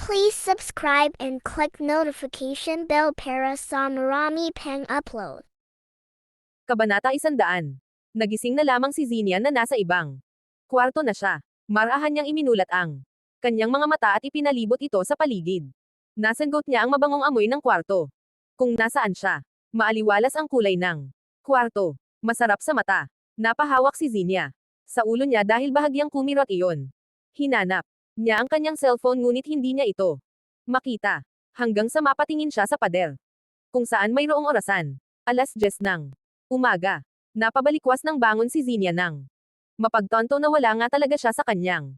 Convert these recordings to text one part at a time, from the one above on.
Please subscribe and click notification bell para sa marami pang upload. Kabanata 100. Nagising na lamang si Xenia na nasa ibang kwarto na siya. Marahan niyang iminulat ang kanyang mga mata at ipinalibot ito sa paligid. Nasagot niya ang mabangong amoy ng kwarto. Kung nasaan siya, maaliwalas ang kulay ng kwarto. Masarap sa mata. Napahawak si Xenia sa ulo niya dahil bahagyang kumirot iyon. Hinanap niya ang kanyang cellphone ngunit hindi niya ito makita. Hanggang sa mapatingin siya sa pader. Kung saan mayroong orasan. 10:00 ng umaga. Napabalikwas ng bangon si Xenia nang mapagtanto na wala nga talaga siya sa kanyang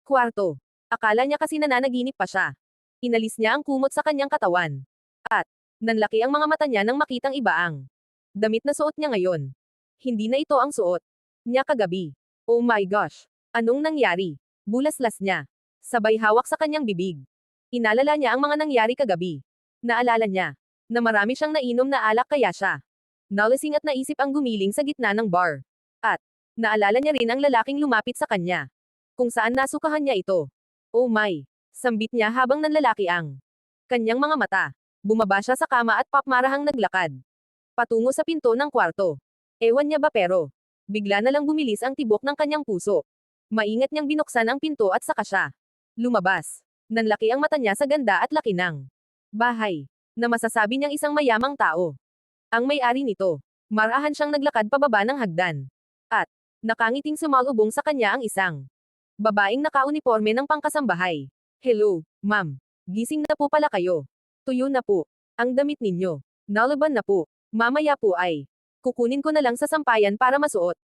kwarto. Akala niya kasi nananaginip pa siya. Inalis niya ang kumot sa kanyang katawan. At nanlaki ang mga mata niya nang makitang iba ang damit na suot niya ngayon. Hindi na ito ang suot niya kagabi. Oh my gosh! Anong nangyari? Bulaslas niya. Sabay hawak sa kanyang bibig. Inalala niya ang mga nangyari kagabi. Naalala niya na marami siyang nainom na alak kaya siya nalasing at naisip ang gumiling sa gitna ng bar. At naalala niya rin ang lalaking lumapit sa kanya. Kung saan nasukahan niya ito. Oh my! Sambit niya habang nanlalaki ang kanyang mga mata. Bumaba siya sa kama at papmarahang naglakad patungo sa pinto ng kwarto. Ewan niya ba pero bigla na lang bumilis ang tibok ng kanyang puso. Maingat niyang binuksan ang pinto at saka siya lumabas. Nanlaki ang mata niya sa ganda at laki ng bahay na masasabi niyang isang mayamang tao ang may-ari nito. Marahan siyang naglakad pababa ng hagdan. At nakangiting sumalubong sa kanya ang isang babaeng nakauniporme ng pangkasambahay. Hello, ma'am. Gising na po pala kayo. Tuyo na po ang damit ninyo. Nalaban na po. Mamaya po ay kukunin ko na lang sa sampayan para masuot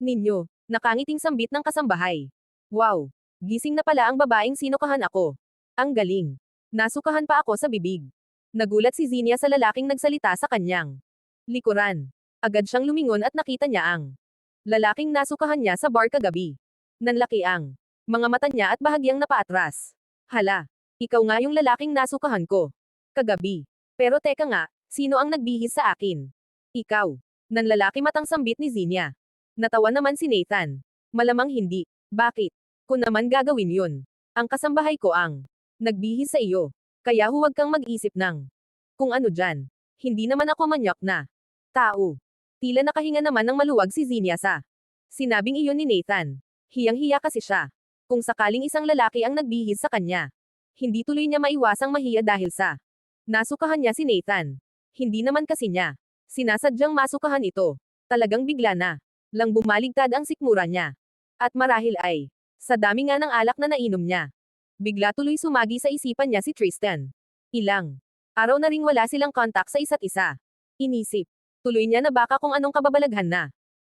ninyo. Nakangiting sambit ng kasambahay. Wow! Gising na pala ang babaeng sinukahan ako. Ang galing. Nasukahan pa ako sa bibig. Nagulat si Xenia sa lalaking nagsalita sa kanyang likuran. Agad siyang lumingon at nakita niya ang lalaking nasukahan niya sa bar kagabi. Nanlaki ang mga mata niya at bahagyang napaatras. Hala! Ikaw nga yung lalaking nasukahan ko kagabi. Pero teka nga, sino ang nagbihis sa akin? Ikaw. Nanlalaki matang sambit ni Xenia. Natawa naman si Nathan. Malamang hindi. Bakit? Ko naman gagawin yun. Ang kasambahay ko ang nagbihis sa iyo. Kaya huwag kang mag-isip ng kung ano dyan. Hindi naman ako manyak na tao. Tila nakahinga naman ng maluwag si Xenia sa sinabing iyon ni Nathan. Hiyang-hiya kasi siya. Kung sakaling isang lalaki ang nagbihis sa kanya. Hindi tuloy niya maiwasang mahiya dahil sa nasukahan niya si Nathan. Hindi naman kasi niya sinasadyang masukahan ito. Talagang bigla na lang bumaligtad ang sikmura niya. At marahil ay sa dami nga ng alak na nainom niya. Bigla tuloy sumagi sa isipan niya si Tristan. Ilang araw na ring wala silang kontak sa isa't isa. Inisip tuloy niya na baka kung anong kababalaghan na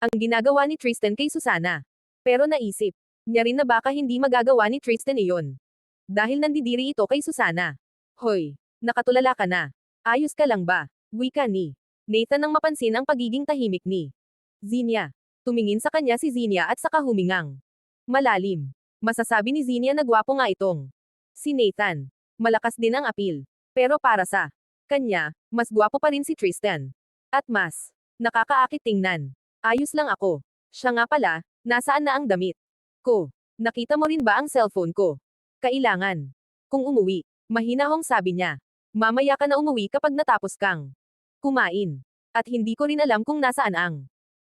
ang ginagawa ni Tristan kay Susana. Pero naisip niya rin na baka hindi magagawa ni Tristan iyon. Dahil nandidiri ito kay Susana. Hoy, nakatulala ka na. Ayos ka lang ba? Wika ni Nathan nang mapansin ang pagiging tahimik ni Xenia. Tumingin sa kanya si Xenia at saka humingang malalim. Masasabi ni Xenia na gwapo nga itong si Nathan. Malakas din ang apil. Pero para sa kanya, mas gwapo pa rin si Tristan. At mas nakakaakit tingnan. Ayos lang ako. Siya nga pala, nasaan na ang damit ko? Nakita mo rin ba ang cellphone ko? Kailangan kung umuwi. Mahinahong sabi niya. Mamaya ka na umuwi kapag natapos kang kumain. At hindi ko rin alam kung nasaan ang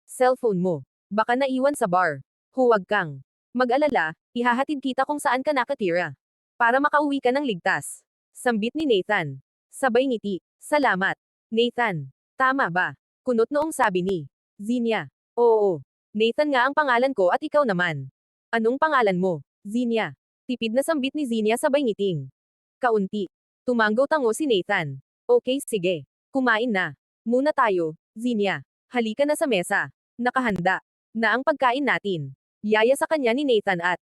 cellphone mo. Baka naiwan sa bar. Huwag kang mag-alala, ihahatid kita kung saan ka nakatira. Para makauwi ka ng ligtas. Sambit ni Nathan. Sabay ngiti. Salamat, Nathan. Tama ba? Kunot noong sabi ni Xenia. Oo. Nathan nga ang pangalan ko at ikaw naman. Anong pangalan mo? Xenia. Tipid na sambit ni Xenia sabay ngiting kaunti. Tumanggo-tango si Nathan. Okay, sige. Kumain na muna tayo, Xenia. Halika na sa mesa. Nakahanda na ang pagkain natin. Yaya sa kanya ni Nathan at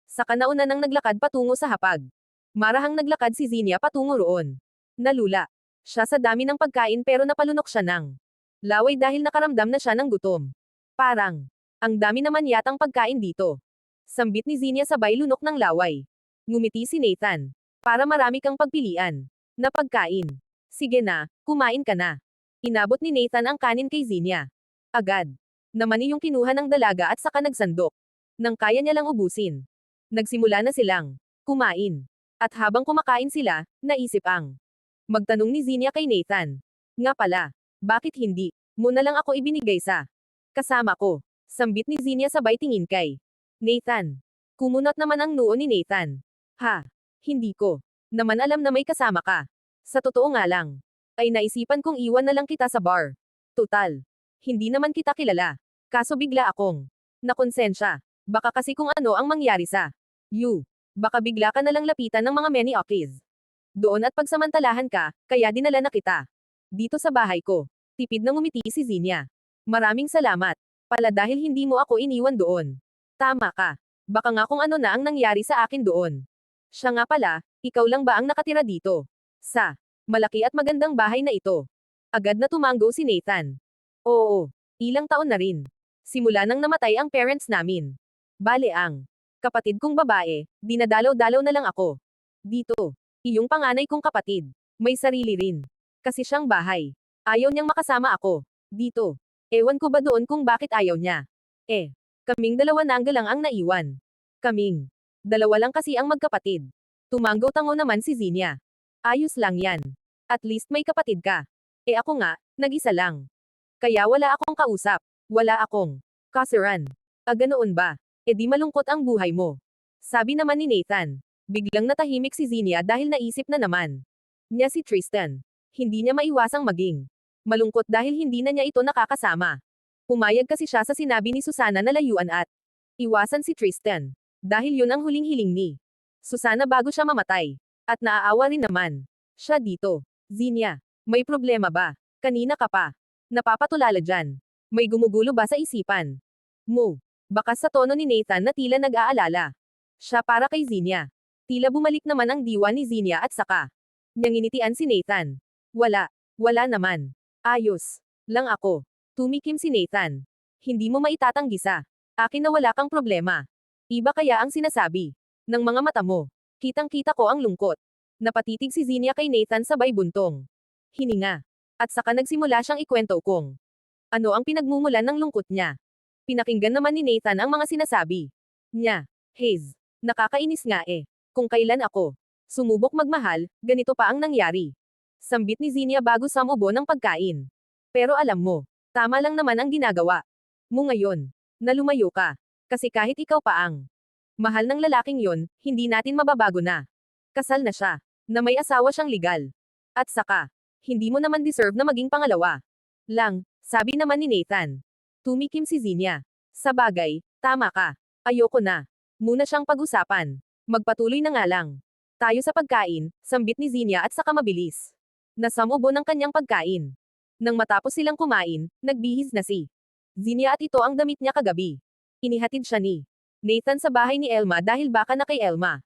saka nauna nang naglakad patungo sa hapag. Marahang naglakad si Xenia patungo roon. Nalula siya sa dami ng pagkain pero napalunok siya ng laway dahil nakaramdam na siya ng gutom. Parang ang dami naman yatang pagkain dito. Sambit ni Xenia sabay lunok ng laway. Ngumiti si Nathan. Para marami kang pagpilian na pagkain. Sige na, kumain ka na. Inabot ni Nathan ang kanin kay Xenia. Agad naman yung kinuha ng dalaga at saka nagsandok. Nang kaya niya lang ubusin. Nagsimula na silang kumain. At habang kumakain sila, naisip ang magtanong ni Zinia kay Nathan. Nga pala, bakit hindi mo na lang ako ibinigay sa kasama ko? Sambit ni Zinia sabay tingin kay Nathan. Kumunot naman ang noo ni Nathan. Ha? Hindi ko naman alam na may kasama ka. Sa totoo nga lang, ay naisipan kong iwan na lang kita sa bar. Tutal. Hindi naman kita kilala. Kaso bigla akong nakonsensya. Baka kasi kung ano ang mangyari sa you. Baka bigla ka na lang lapitan ng mga Meniokis. Doon at pagsamantalahan ka, kaya dinala na kita. Dito sa bahay ko. Tipid na ngumiti si Zinia. Maraming salamat. Pala dahil hindi mo ako iniwan doon. Tama ka. Baka nga kung ano na ang nangyari sa akin doon. Siya nga pala, ikaw lang ba ang nakatira dito? Sa malaki at magandang bahay na ito. Agad na tumango si Nathan. Oo, ilang taon na rin. Simula nang namatay ang parents namin. Bale ang kapatid kong babae, dinadalaw-dalaw na lang ako. Dito, iyong panganay kong kapatid. May sarili rin. Kasi siyang bahay. Ayaw niyang makasama ako. Dito. Ewan ko ba doon kung bakit ayaw niya. Kaming dalawa nangga lang ang naiwan. Kaming dalawa lang kasi ang magkapatid. Tumanggo-tango naman si Zinia. Ayos lang yan. At least may kapatid ka. Ako nga, nag-isa lang. Kaya wala akong kausap. Wala akong kasiran. Ganoon ba? Di malungkot ang buhay mo. Sabi naman ni Nathan. Biglang natahimik si Zinia dahil naisip na naman niya si Tristan. Hindi niya maiwasang maging malungkot dahil hindi na niya ito nakakasama. Pumayag kasi siya sa sinabi ni Susana na layuan at iwasan si Tristan. Dahil yun ang huling hiling ni Susana bago siya mamatay. At naaawa rin naman siya dito. Zinia, may problema ba? Kanina ka pa napapatulala dyan. May gumugulo ba sa isipan mo? Baka sa tono ni Nathan na tila nag-aalala siya para kay Zinia. Tila bumalik naman ang diwa ni Zinia at saka niyang initian si Nathan. Wala naman. Ayos lang ako. Tumikim si Nathan. Hindi mo maitatanggi sa akin na wala kang problema. Iba kaya ang sinasabi ng mga mata mo. Kitang-kita ko ang lungkot. Napatitig si Zinia kay Nathan sabay buntong hininga. At saka nagsimula siyang ikwento kung ano ang pinagmumulan ng lungkot niya. Pinakinggan naman ni Nathan ang mga sinasabi niya. Haze, nakakainis nga Kung kailan ako sumubok magmahal, ganito pa ang nangyari. Sambit ni Zinia bago samubo ng pagkain. Pero alam mo, tama lang naman ang ginagawa mo ngayon na lumayo ka. Kasi kahit ikaw pa ang mahal ng lalaking yon, hindi natin mababago na kasal na siya, na may asawa siyang legal. At saka, hindi mo naman deserve na maging pangalawa lang, sabi naman ni Nathan. Tumikim si Zinia. Sa bagay, tama ka. Ayoko na muna siyang pag-usapan. Magpatuloy na nga lang tayo sa pagkain, sambit ni Zinia at saka mabilis nasamubo ng kanyang pagkain. Nang matapos silang kumain, nagbihis na si Zinia at ito ang damit niya kagabi. Inihatid siya ni Nathan sa bahay ni Elma dahil baka na kay Elma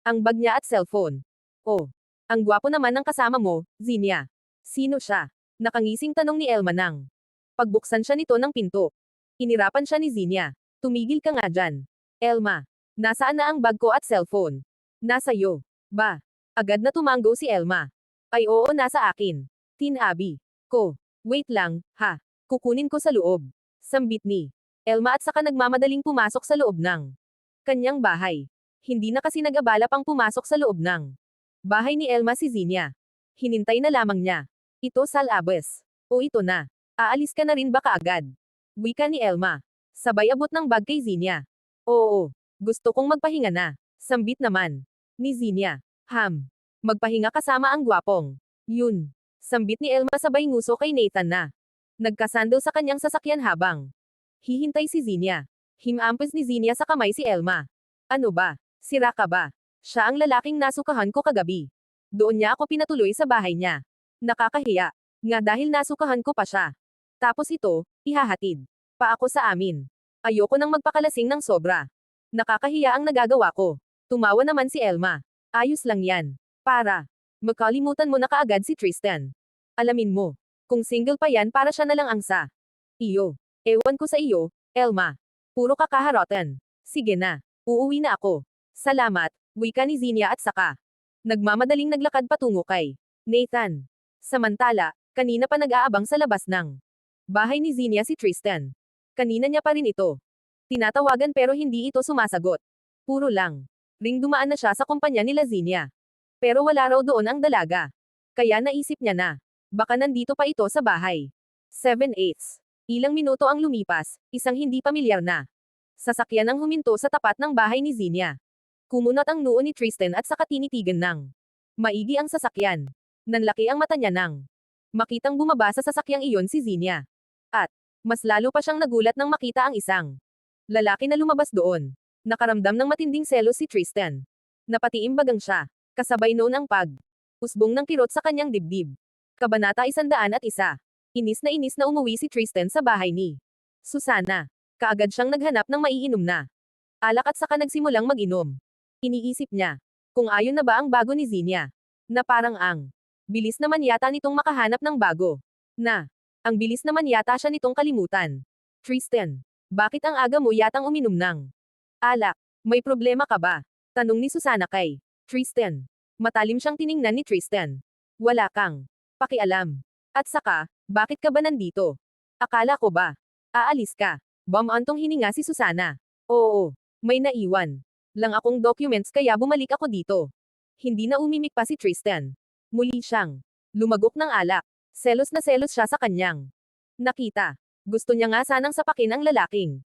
ang bag niya at cellphone. Oh, ang gwapo naman ng kasama mo, Zinia. Sino siya? Nakangising tanong ni Elma nang pagbuksan siya nito ng pinto. Inirapan siya ni Zinia. Tumigil ka nga dyan. Elma, nasaan na ang bag ko at cellphone? Nasa iyo. Ba? Agad na tumanggo si Elma. Ay oo, nasa akin. Tinabi ko. Wait lang, ha? Kukunin ko sa loob. Sambit ni Elma at saka nagmamadaling pumasok sa loob ng kanyang bahay. Hindi na kasi nag-abala pang pumasok sa loob ng bahay ni Elma si Zinia. Hinintay na lamang niya. Ito Salabes. O ito na. Aalis ka na rin baka agad. Wika ni Elma. Sabay abot ng bag kay Zinia. Oo. Gusto kong magpahinga na. Sambit naman ni Zinia. Magpahinga kasama ang gwapong yun. Sambit ni Elma sabay nguso kay Nathan na nagkasando sa kanyang sasakyan habang hihintay si Zinia. Himampes ni Zinia sa kamay si Elma. Ano ba? Sira ka ba? Siya ang lalaking nasukahan ko kagabi. Doon niya ako pinatuloy sa bahay niya. Nakakahiya. Nga dahil nasukahan ko pa siya. Tapos ito, ihahatid pa ako sa amin. Ayoko nang magpakalasing ng sobra. Nakakahiya ang nagagawa ko. Tumawa naman si Elma. Ayos lang yan. Para makalimutan mo na kaagad si Tristan. Alamin mo, kung single pa yan para siya na lang ang sa iyo. Ewan ko sa iyo, Elma. Puro kakaharotan. Sige na, uuwi na ako. Salamat, wika ni Zinia at saka nagmamadaling naglakad patungo kay Nathan. Samantala, kanina pa nag-aabang sa labas ng bahay ni Zinia si Tristan. Kanina niya pa rin ito tinatawagan pero hindi ito sumasagot. Puro lang ring dumaan na siya sa kumpanya nila Zinia. Pero wala raw doon ang dalaga. Kaya naisip niya na. Baka nandito pa ito sa bahay. 7/8. Ilang minuto ang lumipas, isang hindi pamilyar na sasakyan ang huminto sa tapat ng bahay ni Zinia. Kumunat ang noo ni Tristan at saka tinitigan ng maigi ang sasakyan. Nanlaki ang mata niya nang makitang bumaba sa sasakyang iyon si Zinia. At mas lalo pa siyang nagulat nang makita ang isang lalaki na lumabas doon. Nakaramdam ng matinding selos si Tristan. Napatiimbagang siya. Kasabay noon ang usbong ng kirot sa kanyang dibdib. Kabanata 101. Inis na umuwi si Tristan sa bahay ni Susana. Kaagad siyang naghanap ng maiinom na alak at saka nagsimulang mag-inom. Iniisip niya, kung ayon na ba ang bago ni Zinia. Na parang ang bilis naman yata nitong makahanap ng bago. Ang bilis naman yata siya nitong kalimutan. Tristan, bakit ang aga mo yatang uminom ng alak? May problema ka ba? Tanong ni Susana kay Tristan. Matalim siyang tiningnan ni Tristan. Wala kang pakialam. At saka, bakit ka ba nandito? Akala ko ba aalis ka? Bumantong hininga si Susana. Oo, may naiwan lang akong documents kaya bumalik ako dito. Hindi na umimik pa si Tristan. Muli siyang lumagok ng alak. Selos na selos siya sa kanyang nakita. Gusto niya nga sanang sapakin ang lalaking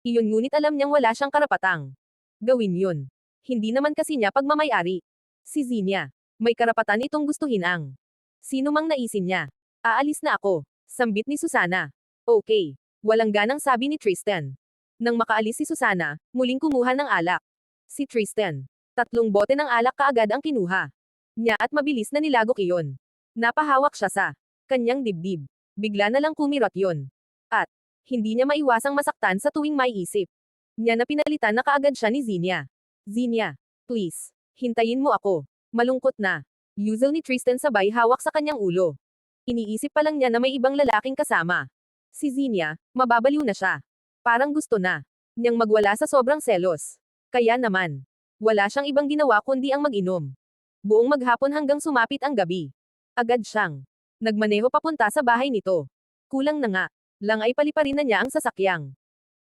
iyon ngunit alam niyang wala siyang karapatang gawin yun. Hindi naman kasi niya pagmamayari. Si Zinia, may karapatan itong gustuhin ang sino mang naisin niya. Aalis na ako, sambit ni Susana. Okay. Walang ganang sabi ni Tristan. Nang makaalis si Susana, muling kumuha ng alak. Si Tristan. 3 bote ng alak kaagad ang kinuha niya at mabilis na nilagok iyon. Napahawak siya sa kanyang dibdib. Bigla na lang kumirot yon. At hindi niya maiwasang masaktan sa tuwing may isip niya na pinalitan na kaagad siya ni Zinia. Zinia, please, hintayin mo ako. Malungkot na Yuzel ni Tristan sabay hawak sa kanyang ulo. Iniisip pa lang niya na may ibang lalaking kasama. Si Zinia, mababaliw na siya. Parang gusto na niyang magwala sa sobrang selos. Kaya naman, wala siyang ibang ginawa kundi ang mag-inom. Buong maghapon hanggang sumapit ang gabi. Agad siyang nagmaneho papunta sa bahay nito. Kulang na nga lang ay paliparin na niya ang sasakyang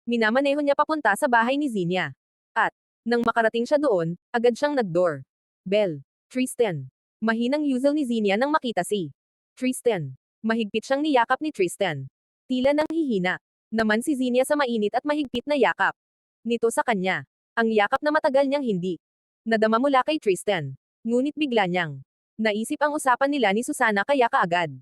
minamaneho niya papunta sa bahay ni Zinia. At nang makarating siya doon, agad siyang nag-door bell. Tristan. Mahinang Yuzel ni Zinia nang makita si Tristan. Mahigpit siyang niyakap ni Tristan. Tila nang hihina naman si Zinia sa mainit at mahigpit na yakap nito sa kanya. Ang yakap na matagal niyang hindi nadama mula kay Tristan. Ngunit bigla niyang naisip ang usapan nila ni Susana kaya kaagad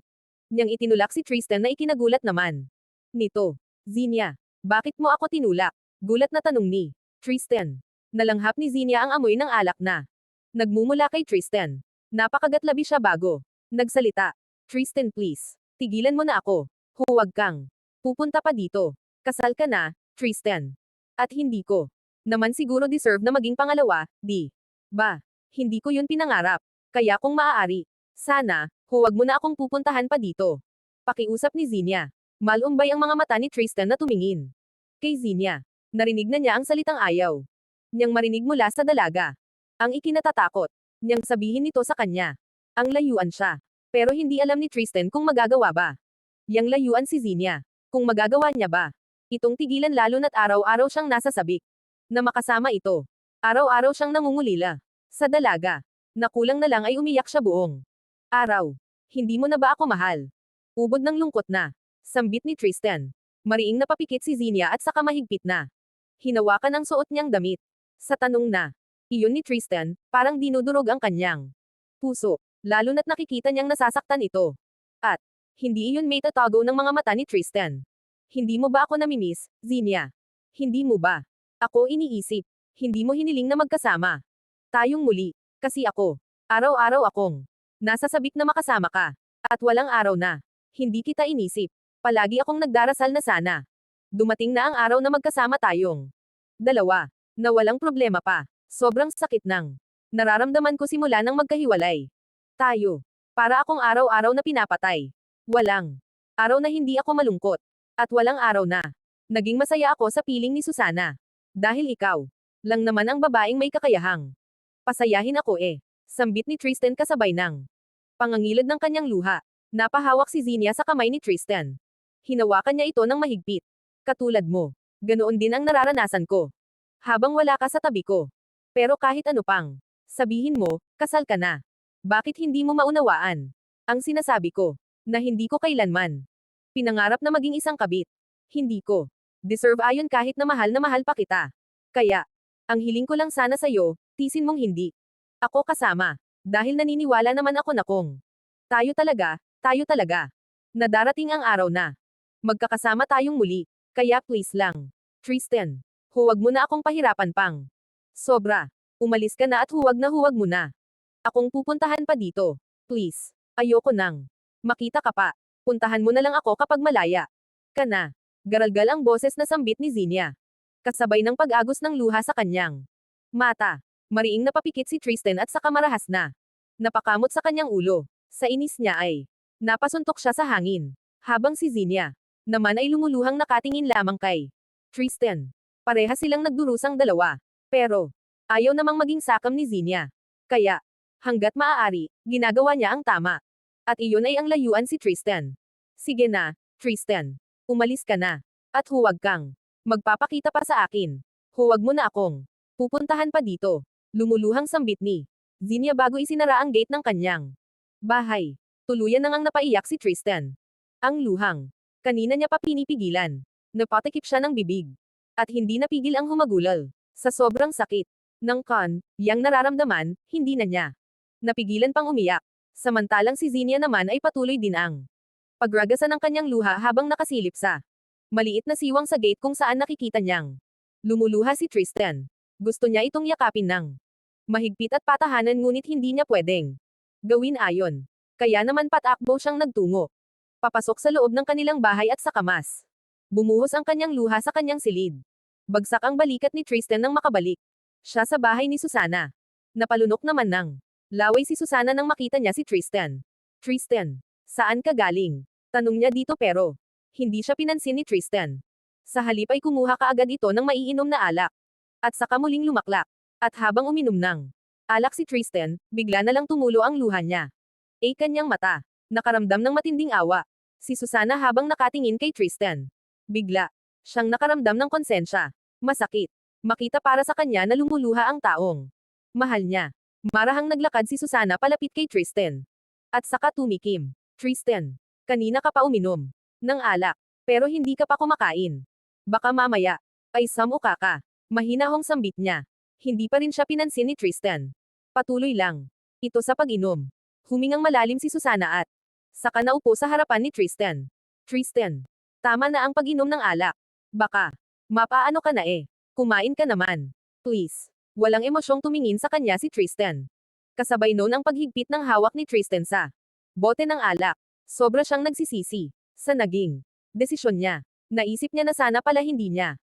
niyang itinulak si Tristan na ikinagulat naman nito. Zinia, bakit mo ako tinulak? Gulat na tanong ni Tristan. Nalanghap ni Zinia ang amoy ng alak na nagmumula kay Tristan. Napakagatlabi siya bago nagsalita. Tristan, please, tigilan mo na ako. Huwag kang pupunta pa dito. Kasal ka na, Tristan. At hindi ko naman siguro deserve na maging pangalawa, di ba? Hindi ko yun pinangarap. Kaya kung maaari, sana, huwag mo na akong pupuntahan pa dito. Pakiusap ni Zinia. Malumbay ang mga mata ni Tristan na tumingin kay Zinia. Narinig na niya ang salitang ayaw niyang marinig mula sa dalaga. Ang ikinatatakot niyang sabihin nito sa kanya. Ang layuan siya. Pero hindi alam ni Tristan kung magagawa ba yang layuan si Zinia. Kung magagawa niya ba itong tigilan lalo na't araw-araw siyang nasa sabik na makasama ito. Araw-araw siyang nangungulila sa dalaga. Nakulang na lang ay umiyak siya buong araw. Hindi mo na ba ako mahal? Ubod ng lungkot na sambit ni Tristan. Mariing napapikit si Zinia at saka mahigpit na hinawakan ang suot niyang damit. Sa tanong na iyon ni Tristan, parang dinudurog ang kanyang puso. Lalo na't nakikita niyang nasasaktan ito. At hindi iyon may tatago ng mga mata ni Tristan. Hindi mo ba ako namimiss, Zinia? Hindi mo ba ako iniisip? Hindi mo hiniling na magkasama tayong muli. Kasi ako, araw-araw akong nasa sabik na makasama ka. At walang araw na hindi kita inisip. Palagi akong nagdarasal na sana dumating na ang araw na magkasama tayong dalawa, na walang problema pa. Sobrang sakit ng nararamdaman ko simula nang magkahiwalay tayo. Para akong araw-araw na pinapatay. Walang araw na hindi ako malungkot. At walang araw na naging masaya ako sa piling ni Susana. Dahil ikaw lang naman ang babaeng may kakayahang pasayahin ako Sambit ni Tristan kasabay ng pangangilad ng kanyang luha. Napahawak si Zinia sa kamay ni Tristan. Hinawakan niya ito ng mahigpit. Katulad mo. Ganoon din ang nararanasan ko. Habang wala ka sa tabi ko. Pero kahit ano pang sabihin mo, kasal ka na. Bakit hindi mo maunawaan? Ang sinasabi ko, na hindi ko kailanman pinangarap na maging isang kabit. Hindi ko deserve ayon kahit na mahal pa kita. Kaya, ang hiling ko lang sana sa'yo, tisin mong hindi. Ako kasama. Dahil naniniwala naman ako na kung tayo talaga, na darating ang araw na magkakasama tayong muli. Kaya please lang, Tristan, huwag mo na akong pahirapan pang. Sobra. Umalis ka na at huwag mo na akong pupuntahan pa dito. Please. Ayoko nang makita ka pa. Puntahan mo na lang ako kapag malaya ka na. Garalgal ang boses na sambit ni Zinia. Kasabay ng pag-agos ng luha sa kanyang mata. Mariing napapikit si Tristan at saka marahas na napakamot sa kanyang ulo. Sa inis niya ay napasuntok siya sa hangin. Habang si Zinia naman ay lumuluhang nakatingin lamang kay Tristan. Pareha silang nagdurusang dalawa. Pero, ayaw namang maging sakam ni Zinia. Kaya, hanggat maaari, ginagawa niya ang tama. At iyon ay ang layuan si Tristan. Sige na, Tristan. Umalis ka na. At huwag kang magpapakita pa sa akin. Huwag mo na akong pupuntahan pa dito. Lumuluhang sambit ni Zinia bago isinara ang gate ng kanyang bahay. Tuluyan nang napaiyak si Tristan. Ang luhang kanina niya pa pinipigilan. Napatikip siya ng bibig. At hindi napigil ang humagulal. Sa sobrang sakit ng yang nararamdaman, hindi na niya napigilan pang umiyak. Samantalang si Zinia naman ay patuloy din ang pagragasan ng kanyang luha habang nakasilip sa maliit na siwang sa gate kung saan nakikita niyang lumuluha si Tristan. Gusto niya itong yakapin ng mahigpit at patahanan ngunit hindi niya pwedeng gawin ayon. Kaya naman patakbo siyang nagtungo papasok sa loob ng kanilang bahay at sa kamas. Bumuhos ang kanyang luha sa kanyang silid. Bagsak ang balikat ni Tristan nang makabalik siya sa bahay ni Susana. Napalunok naman ng laway si Susana nang makita niya si Tristan. Tristan, saan ka galing? Tanong niya dito pero hindi siya pinansin ni Tristan. Sa halip ay kumuha kaagad ito ng maiinom na alak. At saka muling lumaklak. At habang uminom ng alak si Tristan, bigla na lang tumulo ang luha niya. Kanyang mata. Nakaramdam ng matinding awa. Si Susana habang nakatingin kay Tristan. Bigla siyang nakaramdam ng konsensya. Masakit. Makita para sa kanya na lumuluha ang taong mahal niya. Marahang naglakad si Susana palapit kay Tristan. At saka tumikim. Tristan, kanina ka pa uminom ng alak, pero hindi ka pa kumakain. Baka mamaya ay samuka ka. Mahinahong sambit niya. Hindi pa rin siya pinansin ni Tristan. Patuloy lang ito sa pag-inom. Humingang malalim si Susana at saka naupo sa harapan ni Tristan. Tristan, tama na ang pag-inom ng alak. Baka mapaano ka na Kumain ka naman. Please. Walang emosyong tumingin sa kanya si Tristan. Kasabay noon ang paghigpit ng hawak ni Tristan sa bote ng alak. Sobra siyang nagsisisi sa naging desisyon niya. Naisip niya na sana pala hindi niya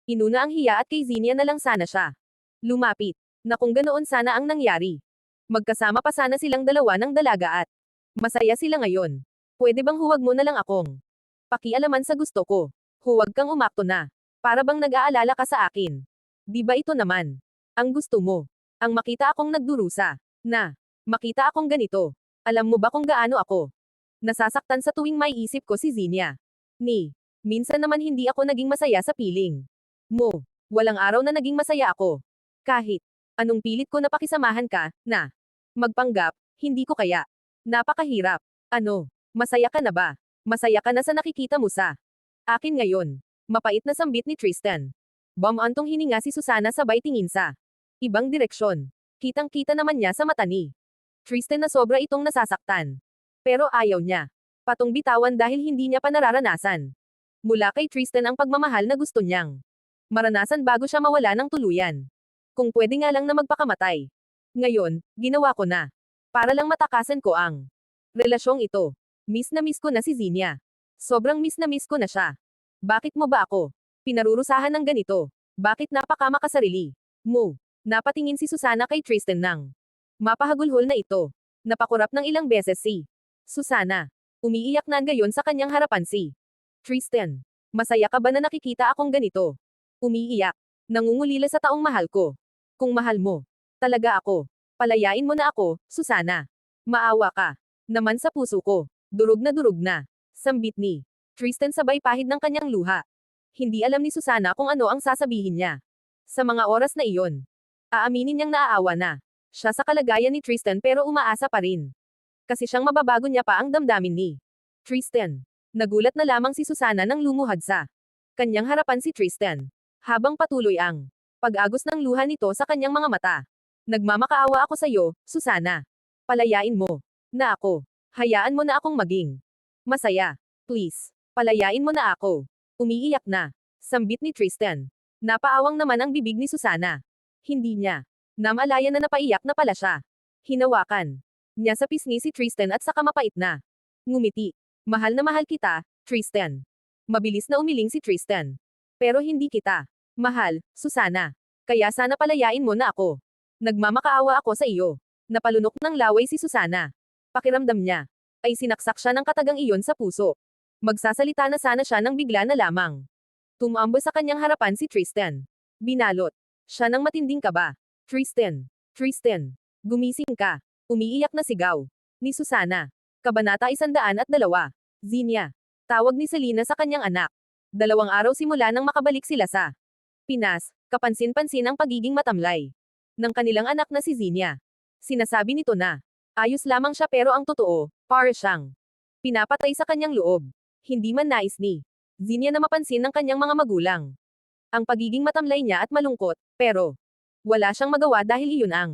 inuna ang hiya at kay Zinia na lang sana siya lumapit. Na kung ganoon sana ang nangyari. Magkasama pa sana silang dalawa ng dalaga at masaya sila ngayon. Pwede bang huwag mo na lang akong pakialaman sa gusto ko? Huwag kang umakto na. Para bang nag-aalala ka sa akin? Di ba ito naman ang gusto mo? Ang makita akong nagdurusa. Na makita akong ganito. Alam mo ba kung gaano ako nasasaktan sa tuwing may isip ko si Zinia? Minsan naman hindi ako naging masaya sa piling mo. Walang araw na naging masaya ako. Kahit anong pilit ko na pakisamahan ka, na magpanggap, hindi ko kaya. Napakahirap. Ano, masaya ka na ba? Masaya ka na sa nakikita mo sa akin ngayon. Mapait na sambit ni Tristan. Bumantong hininga si Susana sabay tingin sa ibang direksyon. Kitang-kita naman niya sa mata ni Tristan na sobra itong nasasaktan. Pero ayaw niya patong bitawan dahil hindi niya pa nararanasan mula kay Tristan ang pagmamahal na gusto niyang maranasan bago siya mawala ng tuluyan. Kung pwede nga lang na magpakamatay. Ngayon, ginawa ko na. Para lang matakasan ko ang relasyong ito. Miss na miss ko na si Zinia. Sobrang miss na miss ko na siya. Bakit mo ba ako pinarurusahan ng ganito? Bakit napakamakasarili mo? Napatingin si Susana kay Tristan nang mapahagulhol na ito. Napakurap ng ilang beses si Susana. Umiiyak na gayon sa kanyang harapan si Tristan. Masaya ka ba na nakikita akong ganito? Umiiyak. Nangungulila sa taong mahal ko. Kung mahal mo talaga ako, palayain mo na ako, Susana. Maawa ka naman sa puso ko. Durog na sambit ni Tristan sabay pahid ng kanyang luha. Hindi alam ni Susana kung ano ang sasabihin niya. Sa mga oras na iyon, aaminin niyang naaawa na. Siya sa kalagayan ni Tristan pero umaasa pa rin. Kasi siyang mababago niya pa ang damdamin ni Tristan. Nagulat na lamang si Susana nang lumuhad sa kanyang harapan si Tristan. Habang patuloy ang pag-agos ng luha nito sa kanyang mga mata. Nagmamakaawa ako sa iyo, Susana. Palayain mo na ako. Hayaan mo na akong maging masaya. Please. Palayain mo na ako. Umiiyak na. Sambit ni Tristan. Napaawang naman ang bibig ni Susana. Hindi niya namalayan na napaiyak na pala siya. Hinawakan niya sa pisngi si Tristan at saka mapait na ngumiti. Mahal na mahal kita, Tristan. Mabilis na umiling si Tristan. Pero hindi kita mahal, Susana. Kaya sana palayain mo na ako. Nagmamakaawa ako sa iyo. Napalunok ng laway si Susana. Pakiramdam niya ay sinaksak siya ng katagang iyon sa puso. Magsasalita na sana siya nang bigla na lamang tumambo sa kanyang harapan si Tristan. Binalot siya ng matinding kaba. Tristan. Tristan. Gumising ka. Umiiyak na sigaw ni Susana. Kabanata 102. Zinia. Tawag ni Selena sa kanyang anak. 2 araw simula nang makabalik sila sa Pinas, kapansin-pansin ang pagiging matamlay ng kanilang anak na si Zinia. Sinasabi nito na ayos lamang siya pero ang totoo, para siyang pinapatay sa kanyang loob. Hindi man nais ni Zinia na mapansin ng kanyang mga magulang ang pagiging matamlay niya at malungkot, pero wala siyang magawa dahil iyon ang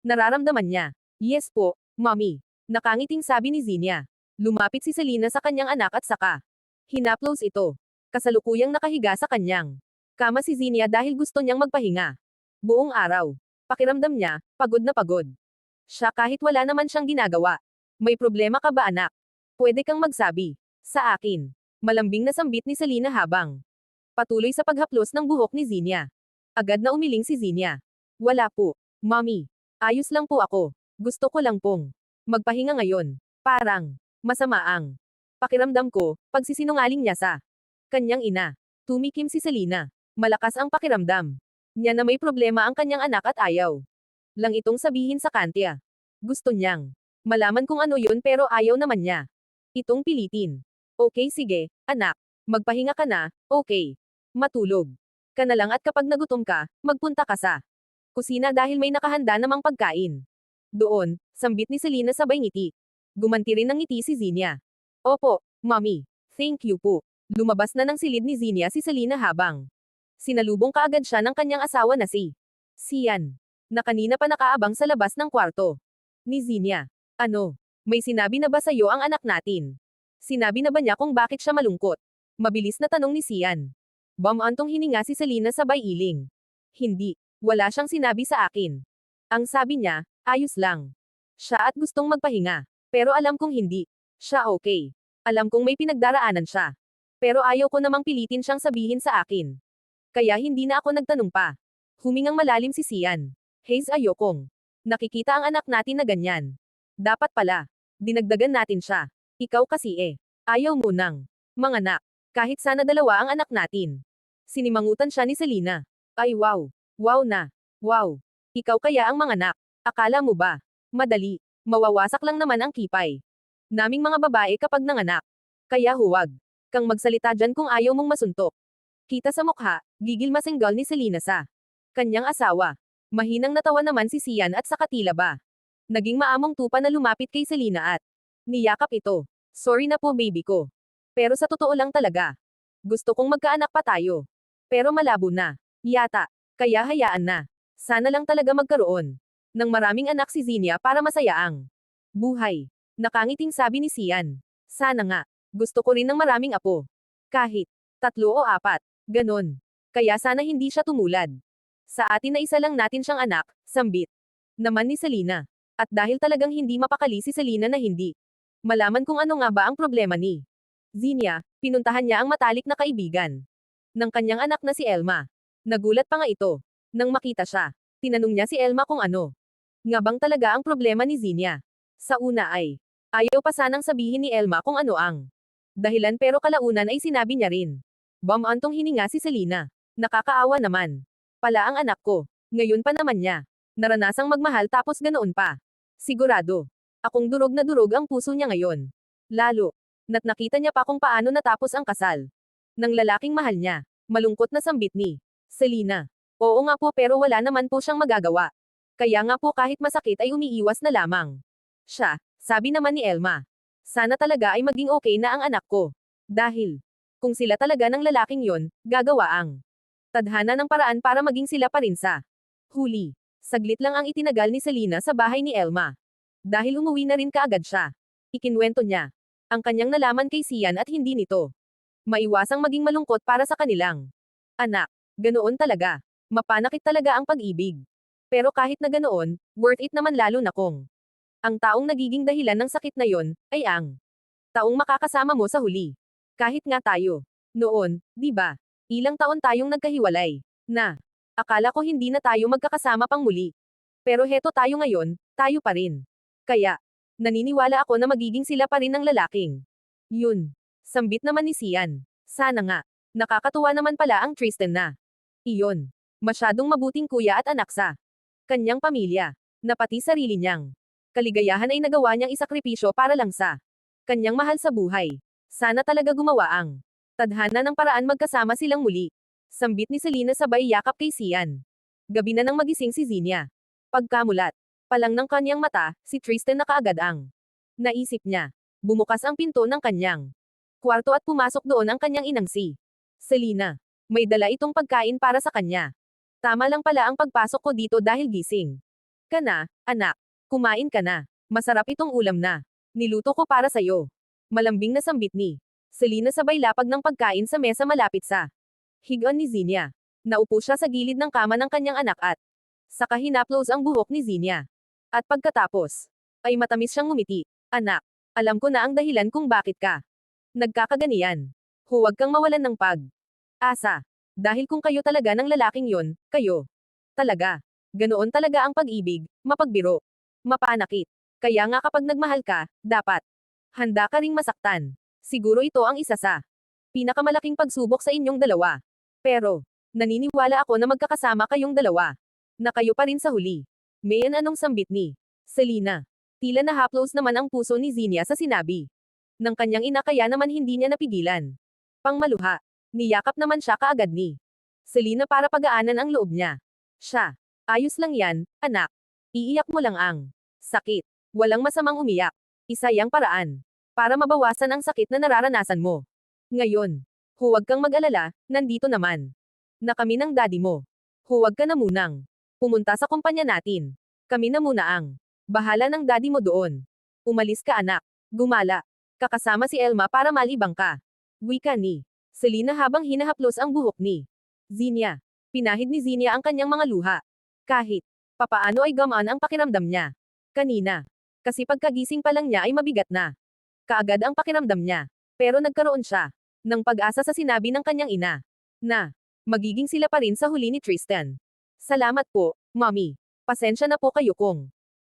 nararamdaman niya. Yes po, mommy. Nakangiting sabi ni Zinia. Lumapit si Selena sa kanyang anak at saka hinaplos ito. Kasalukuyang nakahiga sa kanyang kama si Zinia dahil gusto niyang magpahinga. Buong araw. Pakiramdam niya, pagod na pagod. Siya kahit wala naman siyang ginagawa. May problema ka ba anak? Pwede kang magsabi. Sa akin. Malambing na sambit ni Selena habang patuloy sa paghaplos ng buhok ni Zinia. Agad na umiling si Zinia. Wala po, mommy. Ayos lang po ako. Gusto ko lang pong magpahinga ngayon. Parang masama ang pakiramdam ko, pagsisinungaling niya sa kanyang ina. Tumikim si Selena. Malakas ang pakiramdam niya na may problema ang kanyang anak at ayaw lang itong sabihin sa kantya. Gusto niyang malaman kung ano yun pero ayaw naman niya itong pilitin. Okay sige, anak. Magpahinga ka na, okay. Matulog ka na lang at kapag nagutom ka, magpunta ka sa kusina dahil may nakahanda namang pagkain. Doon, sambit ni Selena sabay ngiti. Gumanti rin ng ngiti si Zinia. Opo, mommy. Thank you po. Lumabas na ng silid ni Zinia si Selena habang sinalubong kaagad siya ng kanyang asawa na si Sian, na kanina pa nakaabang sa labas ng kwarto ni Zinia. Ano? May sinabi na ba sa'yo ang anak natin? Sinabi na ba niya kung bakit siya malungkot? Mabilis na tanong ni Sian. Bumantong hininga si Selena sabay iling. Hindi. Wala siyang sinabi sa akin. Ang sabi niya, ayos lang siya at gustong magpahinga. Pero alam kong hindi siya okay. Alam kong may pinagdaraanan siya. Pero ayaw ko namang pilitin siyang sabihin sa akin. Kaya hindi na ako nagtanong pa. Humingang malalim si Sian. Hayes ayokong nakikita ang anak natin na ganyan. Dapat pala dinagdagan natin siya. Ikaw kasi ayaw mo nang manganak. Kahit sana 2 ang anak natin. Sinimangutan siya ni Selena. Ay wow. Wow na. Wow. Ikaw kaya ang manganak. Akala mo ba? Madali. Mawawasak lang naman ang kipay naming mga babae kapag nanganak. Kaya huwag kang magsalita dyan kung ayaw mong masuntok. Kita sa mukha, gigil masenggal ni Selena sa kanyang asawa. Mahinang natawa naman si Sian at saka tila ba naging maamong tupa na lumapit kay Selena at niyakap ito. Sorry na po baby ko. Pero sa totoo lang talaga. Gusto kong magkaanak pa tayo. Pero malabo na. Yata. Kaya hayaan na. Sana lang talaga magkaroon ng maraming anak si Zinia para masaya ang buhay. Nakangiting sabi ni Sian. Sana nga. Gusto ko rin ng maraming apo. Kahit 3 o 4. Ganon. Kaya sana hindi siya tumulad. Sa atin na isa lang natin siyang anak, sambit naman ni Selena. At dahil talagang hindi mapakali si Selena na hindi malaman kung ano nga ba ang problema ni Zinia, pinuntahan niya ang matalik na kaibigan ng kanyang anak na si Elma. Nagulat pa nga ito nang makita siya. Tinanong niya si Elma kung ano nga bang talaga ang problema ni Zinia. Sa una ay ayaw pa sanang sabihin ni Elma kung ano ang dahilan pero kalaunan ay sinabi niya rin. Bumantong hininga si Selena. Nakakaawa naman pala ang anak ko. Ngayon pa naman niya naranasang magmahal tapos ganoon pa. Sigurado akong durog na durog ang puso niya ngayon. Lalo na't nakita niya pa kung paano natapos ang kasal ng lalaking mahal niya. Malungkot na sambit ni Selena. Oo nga po pero wala naman po siyang magagawa. Kaya nga po kahit masakit ay umiiwas na lamang. Siya, sabi naman ni Elma. Sana talaga ay maging okay na ang anak ko. Dahil, kung sila talaga ng lalaking yon, gagawa ang tadhana ng paraan para maging sila pa rin sa huli. Saglit lang ang itinagal ni Selena sa bahay ni Elma. Dahil umuwi na rin kaagad siya. Ikinwento niya ang kanyang nalaman kay Sian at hindi nito maiwasang maging malungkot para sa kanilang anak. Ganoon talaga. Mapanakit talaga ang pag-ibig. Pero kahit na ganoon, worth it naman lalo na kung ang taong nagiging dahilan ng sakit na yon, ay ang taong makakasama mo sa huli. Kahit nga tayo. Noon, di ba? Ilang taon tayong nagkahiwalay. Na, akala ko hindi na tayo magkakasama pang muli. Pero heto tayo ngayon, tayo pa rin. Kaya, naniniwala ako na magiging sila pa rin ng lalaking. Yun. Sambit naman ni Sian. Sana nga. Nakakatuwa naman pala ang Tristan na. Iyon. Masyadong mabuting kuya at anak sa kanyang pamilya. Na pati sarili niyang kaligayahan ay nagawa niyang isakripisyo para lang sa kanyang mahal sa buhay. Sana talaga gumawa ang tadhana ng paraan magkasama silang muli. Sambit ni Selena sabay yakap kay Sian. Gabi na nang magising si Zinia. Pagkamulat palang ng kanyang mata, si Tristan na kaagad ang naisip niya. Bumukas ang pinto ng kanyang kwarto at pumasok doon ang kanyang inang si Selena. May dala itong pagkain para sa kanya. Tama lang pala ang pagpasok ko dito dahil gising ka na, anak. Kumain ka na. Masarap itong ulam na niluto ko para sa'yo. Malambing na sambit ni Selena sabay lapag ng pagkain sa mesa malapit sa higaan ni Zinia. Naupo siya sa gilid ng kama ng kanyang anak at saka hinaplos ang buhok ni Zinia. At pagkatapos, ay matamis siyang ngumiti. Anak, alam ko na ang dahilan kung bakit ka nagkakaganiyan. Huwag kang mawalan ng pag-asa. Dahil kung kayo talaga ng lalaking yon, kayo talaga. Ganoon talaga ang pag-ibig, mapagbiro, mapanakit. Kaya nga kapag nagmahal ka, dapat handa ka ring masaktan. Siguro ito ang isa sa pinakamalaking pagsubok sa inyong dalawa. Pero, naniniwala ako na magkakasama kayong dalawa. Na kayo pa rin sa huli. Mayan anong sambit ni Selena. Tila nahaplos naman ang puso ni Zinia sa sinabi ng kanyang ina kaya naman hindi niya napigilan. Pangmaluha. Niyakap naman siya kaagad ni Selena para pagaanan ang loob niya. Siya. Ayos lang yan, anak. Iiyak mo lang ang sakit. Walang masamang umiyak. Isa yang paraan para mabawasan ang sakit na nararanasan mo. Ngayon, huwag kang mag-alala, nandito naman na kami ng daddy mo. Huwag ka na munang pumunta sa kumpanya natin. Kami na muna ang bahala ng daddy mo doon. Umalis ka anak. Gumala. Kakasama si Elma para malibang ka. Wika ni Selena habang hinahaplos ang buhok ni Zinia. Pinahid ni Zinia ang kanyang mga luha. Kahit papaano ay gamaan ang pakiramdam niya. Kanina. Kasi pagkagising pa lang niya ay mabigat na. Kaagad ang pakiramdam niya. Pero nagkaroon siya ng pag-asa sa sinabi ng kanyang ina. Na magiging sila pa rin sa huli ni Tristan. Salamat po, Mommy. Pasensya na po kayo kung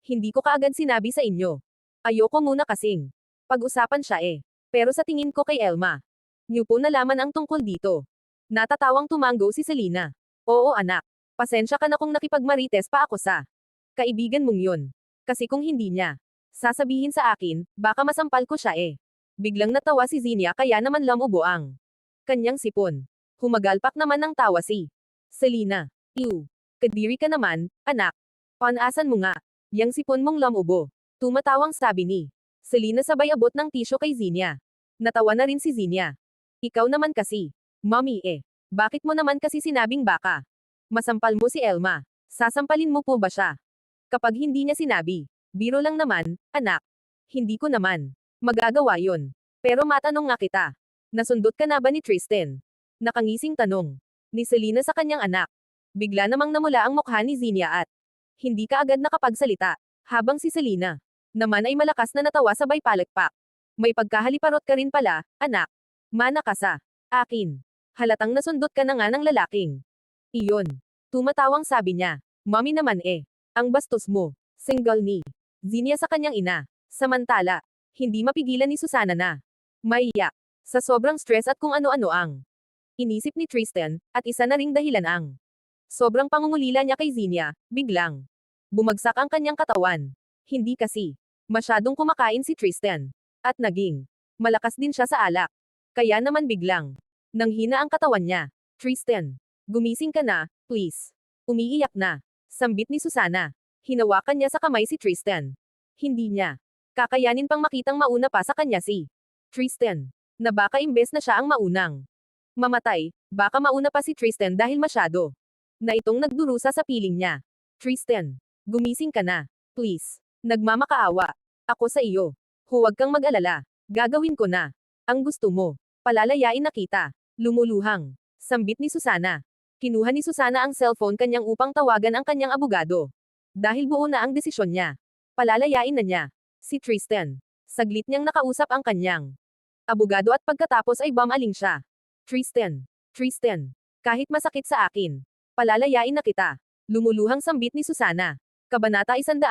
hindi ko kaagad sinabi sa inyo. Ayoko muna kasing pag-usapan siya eh. Pero sa tingin ko kay Elma, niyo po nalaman ang tungkol dito. Natatawang tumanggo si Selena. Oo anak. Pasensya ka na kung nakipagmarites pa ako sa kaibigan mong yun. Kasi kung hindi niya sasabihin sa akin, baka masampal ko siya eh. Biglang natawa si Zinia kaya naman lamubo ang kanyang sipon. Humagalpak naman ng tawa si Selena. Ew. Kadiri ka naman, anak. Panasan mo nga. Yang sipon mong lamubo. Tumatawang sabi ni Selena sabay abot ng tisyo kay Zinia. Natawa na rin si Zinia. Ikaw naman kasi. Mommy eh. Bakit mo naman kasi sinabing baka? Masampal mo si Elma. Sasampalin mo po ba siya? Kapag hindi niya sinabi, biro lang naman, anak. Hindi ko naman magagawa yon. Pero matanong nga kita. Nasundot ka na ba ni Tristan? Nakangising tanong ni Selena sa kanyang anak. Bigla namang namula ang mukha ni Zinia at hindi ka agad nakapagsalita. Habang si Selena naman ay malakas na natawa sabay palakpak. May pagkahaliparot ka rin pala, anak. Mana ka sa akin. Halatang nasundot ka na nga ng lalaking iyon. Tumatawang sabi niya. Mommy naman eh. Ang bastos mo. Single ni Zinia sa kanyang ina. Samantala, hindi mapigilan ni Susana na maiyak. Sa sobrang stress at kung ano-ano ang inisip ni Tristan, at isa na ring dahilan ang sobrang pangungulila niya kay Zinia, biglang bumagsak ang kanyang katawan. Hindi kasi masyadong kumakain si Tristan. At naging malakas din siya sa alak. Kaya naman biglang nanghina ang katawan niya. Tristan, gumising ka na, please. Umiiyak na. Sambit ni Susana. Hinawakan niya sa kamay si Tristan. Hindi niya kakayanin pang makitang mauna pa sa kanya si Tristan, na baka imbes na siya ang maunang mamatay, baka mauna pa si Tristan dahil masyado na itong nagdurusa sa piling niya. Tristan, gumising ka na. Please. Nagmamakaawa. Ako sa iyo. Huwag kang mag-alala. Gagawin ko na ang gusto mo. Palalayain na kita. Lumuluhang sambit ni Susana. Kinuha ni Susana ang cellphone kanyang upang tawagan ang kanyang abogado. Dahil buo na ang desisyon niya. Palalayain na niya si Tristan. Saglit niyang nakausap ang kanyang abogado at pagkatapos ay bumaling siya. Tristan, kahit masakit sa akin, palalayain na kita. Lumuluhang sambit ni Susana. Kabanata 103.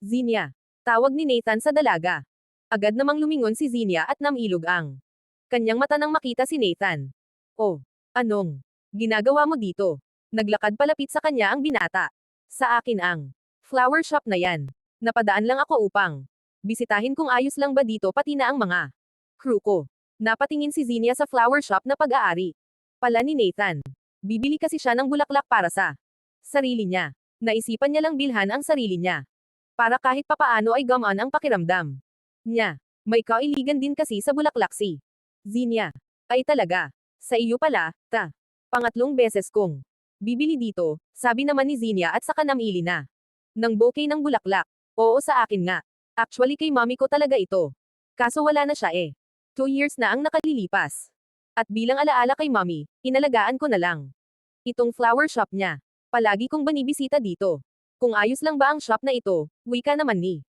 Zinia. Tawag ni Nathan sa dalaga. Agad namang lumingon si Zinia at namilog ang kanyang mata nang makita si Nathan. Oh, anong ginagawa mo dito? Naglakad palapit sa kanya ang binata. Sa akin ang flower shop na yan. Napadaan lang ako upang bisitahin kung ayos lang ba dito pati na ang mga crew ko. Napatingin si Zinia sa flower shop na pag-aari pala ni Nathan. Bibili kasi siya ng bulaklak para sa sarili niya. Naisipan niya lang bilhan ang sarili niya. Para kahit papaano ay gumaan ang pakiramdam niya. May kailigan din kasi sa bulaklak si Zinia. Ay talaga. Sa iyo pala, ta. Pangatlong beses kong bibili dito, sabi naman ni Zinia at saka namili na ng bouquet ng bulaklak. Oo sa akin nga. Actually kay mommy ko talaga ito. Kaso wala na siya eh. 2 years na ang nakalilipas. At bilang alaala kay mommy, inalagaan ko na lang itong flower shop niya. Palagi kong banibisita dito. Kung ayos lang ba ang shop na ito, wika naman ni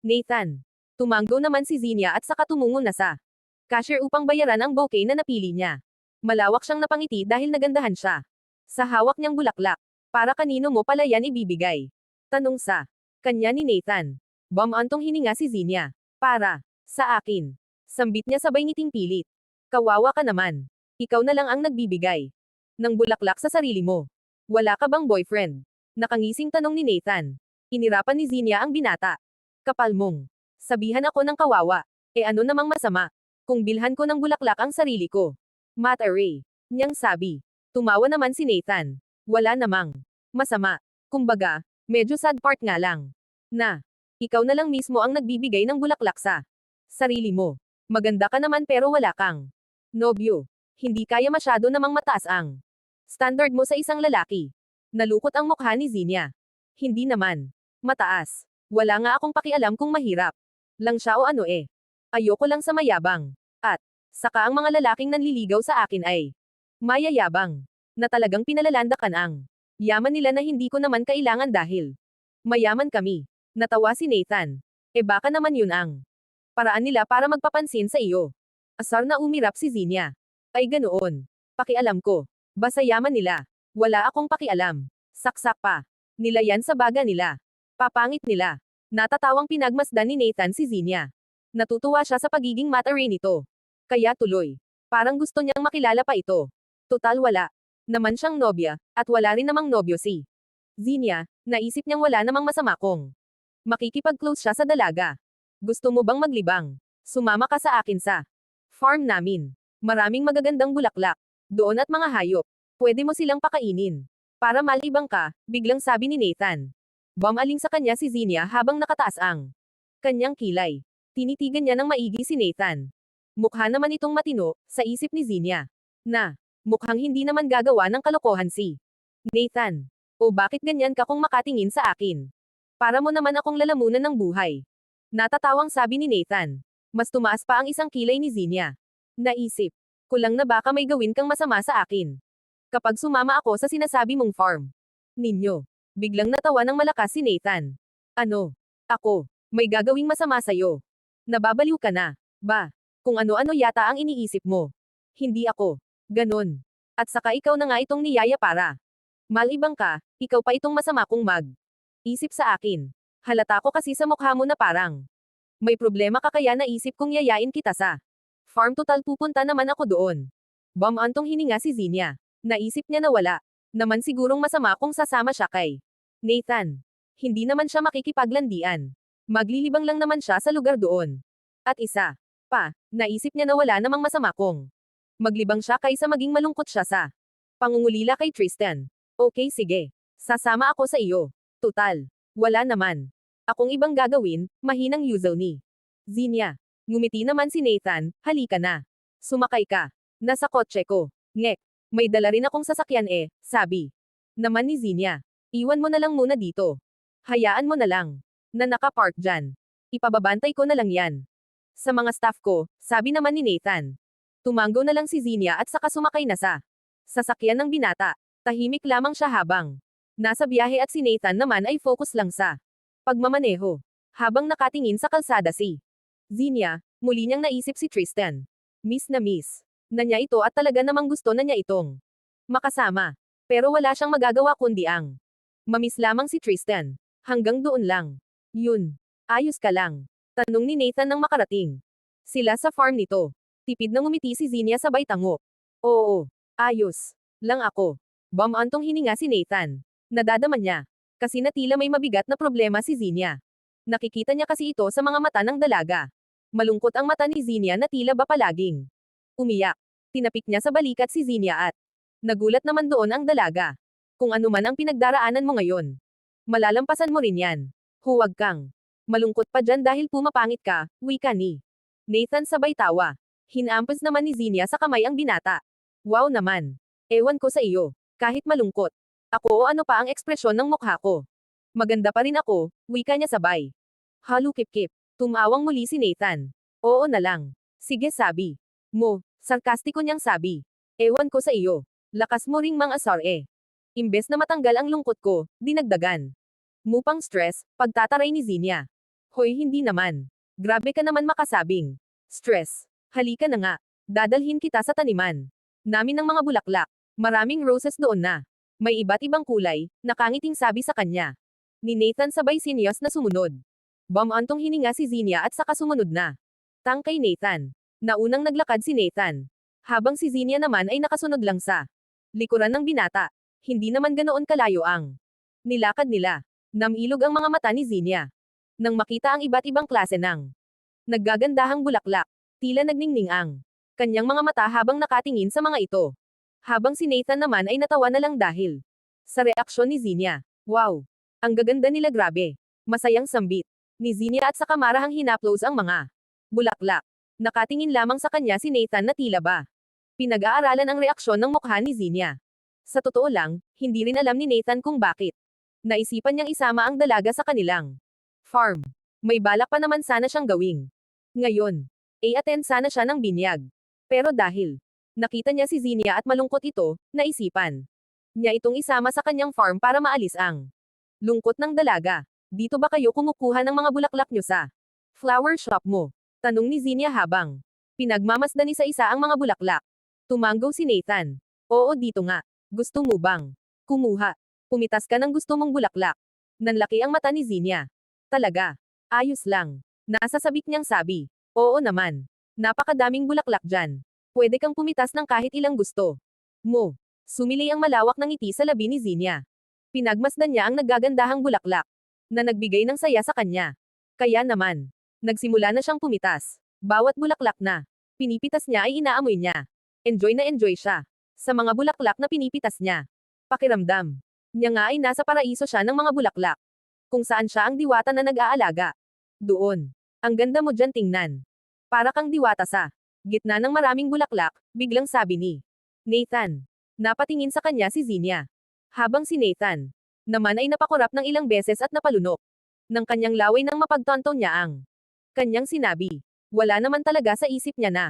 Nathan. Tumanggo naman si Zinia at saka tumungo na sa cashier upang bayaran ang bouquet na napili niya. Malawak siyang napangiti dahil nagandahan siya sa hawak niyang bulaklak. Para kanino mo pala yan ibibigay? Tanong sa kanya ni Nathan. Bumantong hininga si Zinia. Para sa akin. Sambit niya sabay ngiting pilit. Kawawa ka naman. Ikaw na lang ang nagbibigay ng bulaklak sa sarili mo. Wala ka bang boyfriend? Nakangising tanong ni Nathan. Inirapan ni Zinia ang binata. Kapal mong. Sabihan ako ng kawawa. E ano namang masama? Kung bilhan ko ng bulaklak ang sarili ko. Mataray. Niyang sabi. Tumawa naman si Nathan. Wala namang masama. Kumbaga, medyo sad part nga lang. Na. Ikaw na lang mismo ang nagbibigay ng bulaklak sa sarili mo. Maganda ka naman pero wala kang nobyo. Hindi kaya masyado namang mataas ang standard mo sa isang lalaki. Nalukot ang mukha ni Zinia. Hindi naman mataas. Wala nga akong pakialam kung mahirap lang siya o ano eh. Ayoko lang sa mayabang. At saka ang mga lalaking nanliligaw sa akin ay mayayabang. Na talagang pinalalandakan ang yaman nila na hindi ko naman kailangan dahil mayaman kami. Natawa si Nathan. E baka naman yun ang paraan nila para magpapansin sa iyo. Asar na umirap si Zinia. Ay ganoon. Pakialam ko. Basta yaman nila. Wala akong pakialam. Saksak pa. Nila yan sa baga nila. Papangit nila. Natatawang pinagmasdan ni Nathan si Zinia. Natutuwa siya sa pagiging mataray nito. Kaya tuloy. Parang gusto niyang makilala pa ito. Total wala naman siyang nobya, at wala rin namang nobyo si Zinia. Naisip niyang wala namang masama kung makikipag-close siya sa dalaga. Gusto mo bang maglibang? Sumama ka sa akin sa farm namin. Maraming magagandang bulaklak doon at mga hayop. Pwede mo silang pakainin. Para malibang ka, biglang sabi ni Nathan. Bumaling sa kanya si Zinia habang nakataas ang kanyang kilay. Tinitigan niya ng maigi si Nathan. Mukha naman itong matino, sa isip ni Zinia. Na, mukhang hindi naman gagawa ng kalokohan si Nathan. O bakit ganyan ka kung makatingin sa akin? Para mo naman akong lalamunan ng buhay. Natatawang sabi ni Nathan. Mas tumaas pa ang isang kilay ni Zinia. Naisip ko lang na baka may gawin kang masama sa akin. Kapag sumama ako sa sinasabi mong farm ninyo. Biglang natawa ng malakas si Nathan. Ano? Ako. May gagawing masama sa'yo. Nababaliw ka na. Ba? Kung ano-ano yata ang iniisip mo. Hindi ako. Ganon. At saka ikaw na nga itong niyaya para malibang ka, ikaw pa itong masama kong isip sa akin. Halata ko kasi sa mukha mo na parang may problema ka kaya naisip kong yayain kita sa farm total pupunta naman ako doon. Bumantong hininga si Zinia. Naisip niya na wala naman sigurong masama kung sasama siya kay Nathan. Hindi naman siya makikipaglandian. Maglilibang lang naman siya sa lugar doon. At isa pa, naisip niya na wala namang masama kung maglibang siya kaysa maging malungkot siya sa pangungulila kay Tristan. Okay sige. Sasama ako sa iyo. Tutal. Wala naman. Akong ibang gagawin, mahinang usual ni. Zinia. Ngumiti naman si Nathan, halika na. Sumakay ka. Nasa kotse ko. Ngek. May dala rin akong sasakyan sabi. Naman ni Zinia. Iwan mo na lang muna dito. Hayaan mo na lang. Na nakapark dyan. Ipababantay ko na lang yan. Sa mga staff ko, sabi naman ni Nathan. Tumanggo na lang si Zinia at saka sumakay na sa sasakyan ng binata. Tahimik lamang siya habang nasa biyahe at si Nathan naman ay focus lang sa pagmamaneho. Habang nakatingin sa kalsada si Zinia, muli niyang naisip si Tristan. Miss na niya ito at talaga namang gusto na niya itong makasama. Pero wala siyang magagawa kundi ang mamiss lamang si Tristan. Hanggang doon lang. Yun. Ayos ka lang. Tanong ni Nathan nang makarating sila sa farm nito. Tipid na ngumiti si Zinia sabay tango. Oo. Ayos. Lang ako. Bumantong hininga si Nathan. Nadadama niya. Kasi na tila may mabigat na problema si Zinia. Nakikita niya kasi ito sa mga mata ng dalaga. Malungkot ang mata ni Zinia na tila ba palaging umiyak. Tinapik niya sa balikat si Zinia at nagulat naman doon ang dalaga. Kung ano man ang pinagdaraanan mo ngayon. Malalampasan mo rin yan. Huwag kang malungkot pa dyan dahil pumapangit ka, wika ni Nathan sabay tawa. Hinampas naman ni Zinia sa kamay ang binata. Wow naman. Ewan ko sa iyo. Kahit malungkot. Ako o ano pa ang ekspresyon ng mukha ko. Maganda pa rin ako, wika niya sabay. Halukip-kip. Tumawang muli si Nathan. Oo na lang. Sige sabi. Mo, sarkastiko niyang sabi. Ewan ko sa iyo. Lakas mo ring mang asar Imbes na matanggal ang lungkot ko, dinagdagan. Mupang stress, pagtataray ni Zinia. Hoy hindi naman. Grabe ka naman makasabing. Stress. Halika na nga. Dadalhin kita sa taniman namin ng mga bulaklak. Maraming roses doon na. May iba't ibang kulay, nakangiting sabi sa kanya. Ni Nathan sabay sinyas na sumunod. Bumantong hininga si Zinia at saka sumunod na. Tangkay Nathan. Naunang naglakad si Nathan. Habang si Zinia naman ay nakasunod lang sa likuran ng binata. Hindi naman ganoon kalayo ang nilakad nila. Namilog ang mga mata ni Zinia. Nang makita ang iba't ibang klase ng naggagandahang bulaklak, tila nagningning ang kanyang mga mata habang nakatingin sa mga ito. Habang si Nathan naman ay natawa na lang dahil sa reaksyon ni Zinia. Wow! Ang gaganda nila grabe. Masayang sambit ni Zinia at saka marahang hinaplos ang mga bulaklak. Nakatingin lamang sa kanya si Nathan na tila ba pinag-aaralan ang reaksyon ng mukha ni Zinia. Sa totoo lang, hindi rin alam ni Nathan kung bakit. Naisipan niyang isama ang dalaga sa kanilang farm. May balak pa naman sana siyang gawing. Ngayon, attend sana siya ng binyag. Pero dahil nakita niya si Zinia at malungkot ito, naisipan niya itong isama sa kanyang farm para maalis ang lungkot ng dalaga. Dito ba kayo kumukuha ng mga bulaklak niyo sa flower shop mo? Tanong ni Zinia habang pinagmamasdan isa-isa ang mga bulaklak. Tumanggo si Nathan. Oo dito nga. Gusto mo bang kumuha? Pumitas ka ng gusto mong bulaklak. Nanlaki ang mata ni Zinia. Talaga. Ayos lang. Nasa sabik niyang sabi. Oo naman. Napakadaming bulaklak dyan. Pwede kang pumitas ng kahit ilang gusto mo. Sumili ang malawak ng ngiti sa labi ni Zinia. Pinagmasdan niya ang naggagandahang bulaklak na nagbigay ng saya sa kanya. Kaya naman, nagsimula na siyang pumitas. Bawat bulaklak na pinipitas niya ay inaamoy niya. Enjoy na enjoy siya sa mga bulaklak na pinipitas niya. Pakiramdam niya nga ay nasa paraiso siya ng mga bulaklak. Kung saan siya ang diwata na nag-aalaga. Doon. Ang ganda mo dyan tingnan. Para kang diwata sa gitna ng maraming bulaklak, biglang sabi ni Nathan. Napatingin sa kanya si Zinia. Habang si Nathan naman ay napakurap ng ilang beses at napalunok ng kanyang laway nang mapagtanto niya ang kanyang sinabi. Wala naman talaga sa isip niya na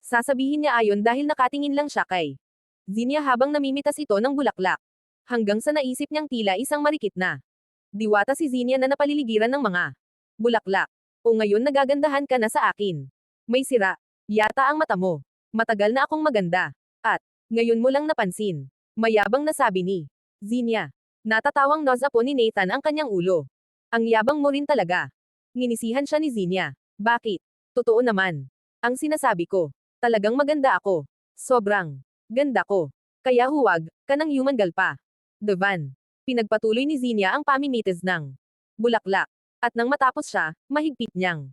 sasabihin niya ayon dahil nakatingin lang siya kay Zinia habang namimitas ito ng bulaklak. Hanggang sa naisip niyang tila isang marikit na diwata si Zinia na napaliligiran ng mga bulaklak. O ngayon nagagandahan ka na sa akin. May sira. Yata ang mata mo. Matagal na akong maganda. At, ngayon mo lang napansin. Mayabang na sabi ni Zinia. Natatawang noza po ni Nathan ang kanyang ulo. Ang yabang mo rin talaga. Nginisihan siya ni Zinia. Bakit? Totoo naman. Ang sinasabi ko. Talagang maganda ako. Sobrang ganda ko. Kaya huwag ka ng human girl pa. Devan. Pinagpatuloy ni Zinia ang pamimitis ng bulaklak. At nang matapos siya, mahigpit niyang